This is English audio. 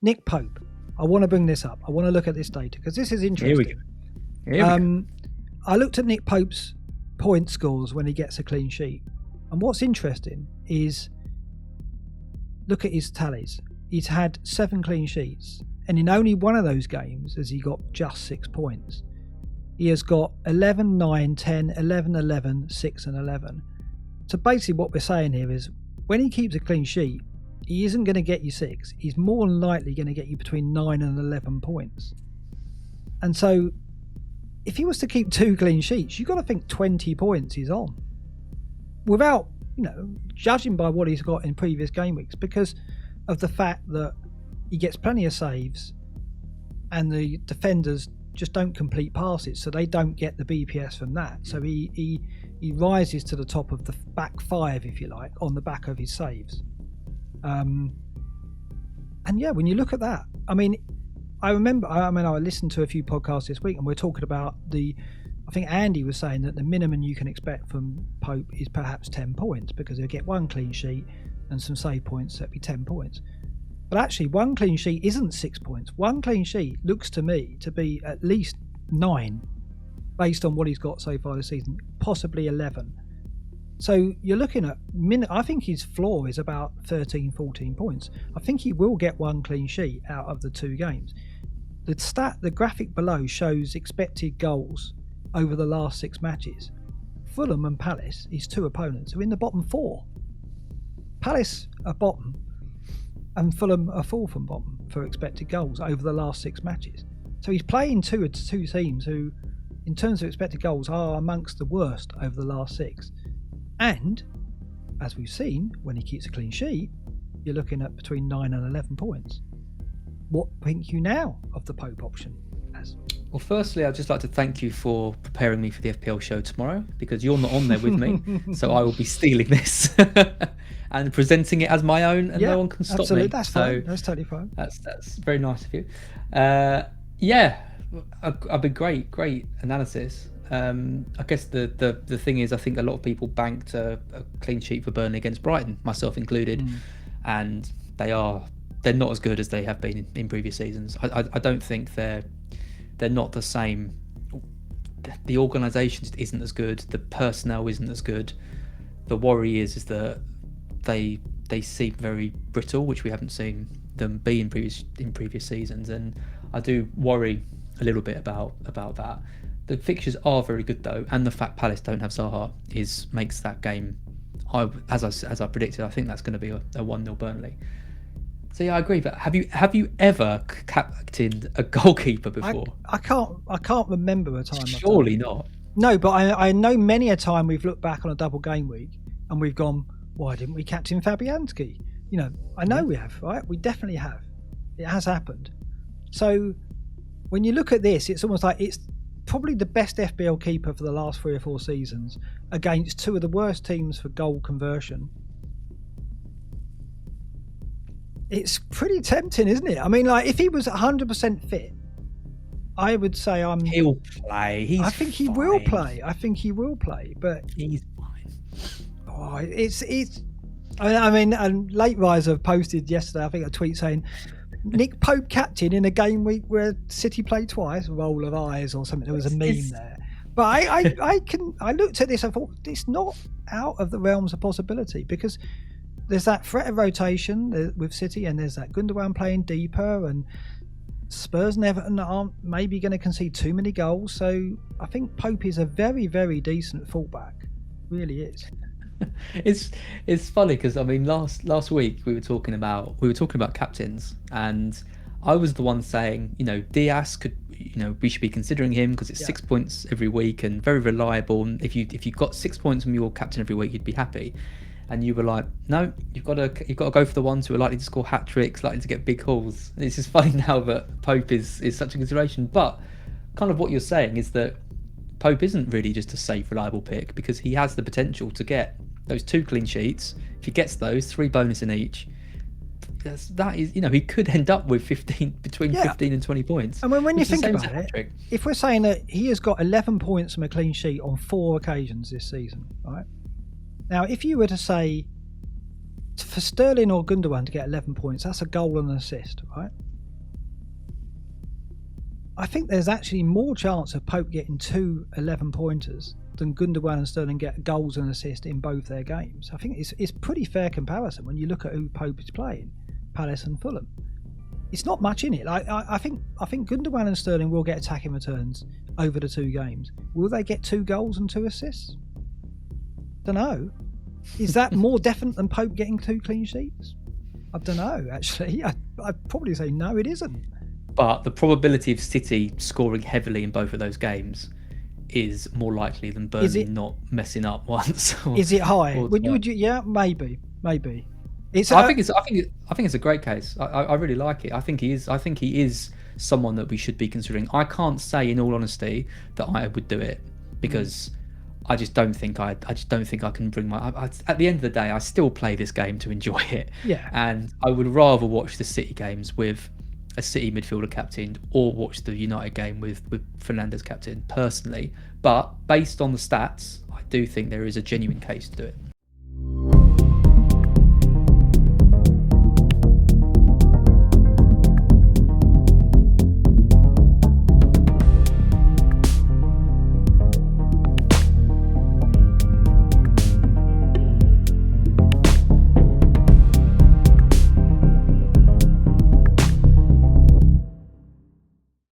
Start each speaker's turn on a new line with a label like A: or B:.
A: Nick Pope. I want to bring this up. I want to look at this data because this is interesting.
B: Here we go.
A: I looked at Nick Pope's point scores when he gets a clean sheet. And what's interesting is look at his tallies. He's had 7 clean sheets. And in only one of those games has he got just 6 points. He has got 11, 9, 10, 11, 11, 6 and 11. So basically what we're saying here is when he keeps a clean sheet, he isn't going to get you 6. He's more than likely going to get you between 9 and 11 points. And so if he was to keep 2 clean sheets, you've got to think 20 points he's on. Without, judging by what he's got in previous game weeks, because of the fact that he gets plenty of saves and the defenders just don't complete passes, so they don't get the BPS from that. So he rises to the top of the back 5, if you like, on the back of his saves. And yeah, when you look at that, I listened to a few podcasts this week and we're talking about I think Andy was saying that the minimum you can expect from Pope is perhaps 10 points because he'll get 1 clean sheet and some save points, that'd be 10 points. But actually 1 clean sheet isn't 6 points. 1 clean sheet looks to me to be at least 9 based on what he's got so far this season, possibly 11. So you're looking at I think his floor is about 13, 14 points. I think he will get 1 clean sheet out of the 2 games. The graphic below shows expected goals over the last 6 matches. Fulham and Palace, his 2 opponents, are in the bottom 4. Palace are bottom and Fulham are 4th from bottom for expected goals over the last 6 matches. So he's playing two teams who, in terms of expected goals, are amongst the worst over the last 6. And, as we've seen, when he keeps a clean sheet, you're looking at between 9 and 11 points. What think you now of the Pope option?
B: Well, firstly, I'd just like to thank you for preparing me for the FPL show tomorrow, because you're not on there with me, so I will be stealing this and presenting it as my own, and no one can stop me.
A: That's fine. That's totally fine.
B: That's very nice of you. Yeah, a big great analysis. I guess the thing is, I think a lot of people banked a clean sheet for Burnley against Brighton, myself included, and they're not as good as they have been in previous seasons. I don't think they're not the same. The organisation just isn't as good. The personnel isn't as good. The worry is that they seem very brittle, which we haven't seen them be in previous seasons, and I do worry a little bit about that. The fixtures are very good though, and the fact Palace don't have Zaha makes that game. As I predicted, I think that's going to be a 1-0 Burnley. So yeah, I agree. But have you ever captained a goalkeeper before?
A: I can't remember a time.
B: Surely not.
A: No, but I know many a time we've looked back on a double game week and we've gone, why didn't we captain Fabianski? I know we have, right? We definitely have. It has happened. So when you look at this, it's almost like it's probably the best FPL keeper for the last 3 or 4 seasons against 2 of the worst teams for goal conversion. It's pretty tempting, isn't it? I mean, like, if he was 100% fit, I would say
B: he'll play.
A: I think he will play. But
B: he's fine.
A: Oh, it's. I mean, and Late Riser posted yesterday, I think, a tweet saying Nick Pope captain in a game week where City played twice, roll of eyes or something. There was a meme there. But I looked at this and thought it's not out of the realms of possibility, because there's that threat of rotation with City, and there's that Gundogan playing deeper, and Spurs and Everton aren't maybe going to concede too many goals. So I think Pope is a very, very decent fullback. Really is.
B: It's funny because I mean last week we were talking about captains, and I was the one saying Diaz could we should be considering him because it's 6 points every week and very reliable. And if you got 6 points from your captain every week, you'd be happy. And you were like, no, you've got to go for the ones who are likely to score hat tricks, likely to get big hauls. And it's just funny now that Pope is such a consideration. But kind of what you're saying is that Pope isn't really just a safe, reliable pick, because he has the potential to get those 2 clean sheets. If he gets those, 3 bonus in each, that is, he could end up with 15 and 20 points.
A: And when you think about it, if we're saying that he has got 11 points from a clean sheet on 4 occasions this season, right? Now, if you were to say for Sterling or Gundogan to get 11 points, that's a goal and an assist, right? I think there's actually more chance of Pope getting 2 11-pointers than Gundogan and Sterling get goals and assists in both their games. I think it's pretty fair comparison when you look at who Pope is playing, Palace and Fulham. It's not much in it. I think Gundogan and Sterling will get attacking returns over the 2 games. Will they get 2 goals and 2 assists? Don't know. Is that more definite than Pope getting 2 clean sheets? I don't know, actually. I'd probably say no, it isn't.
B: But the probability of City scoring heavily in both of those games is more likely than Burnley not messing up once.
A: Is it high? Would you? Yeah, maybe. It's.
B: I think it's a great case. I really like it. I think he is someone that we should be considering. I can't say, in all honesty, that I would do it because I just don't think I can bring my. At the end of the day, I still play this game to enjoy it.
A: Yeah.
B: And I would rather watch the City games with a City midfielder captain or watch the United game with Fernandes captain personally. But based on the stats, I do think there is a genuine case to do it.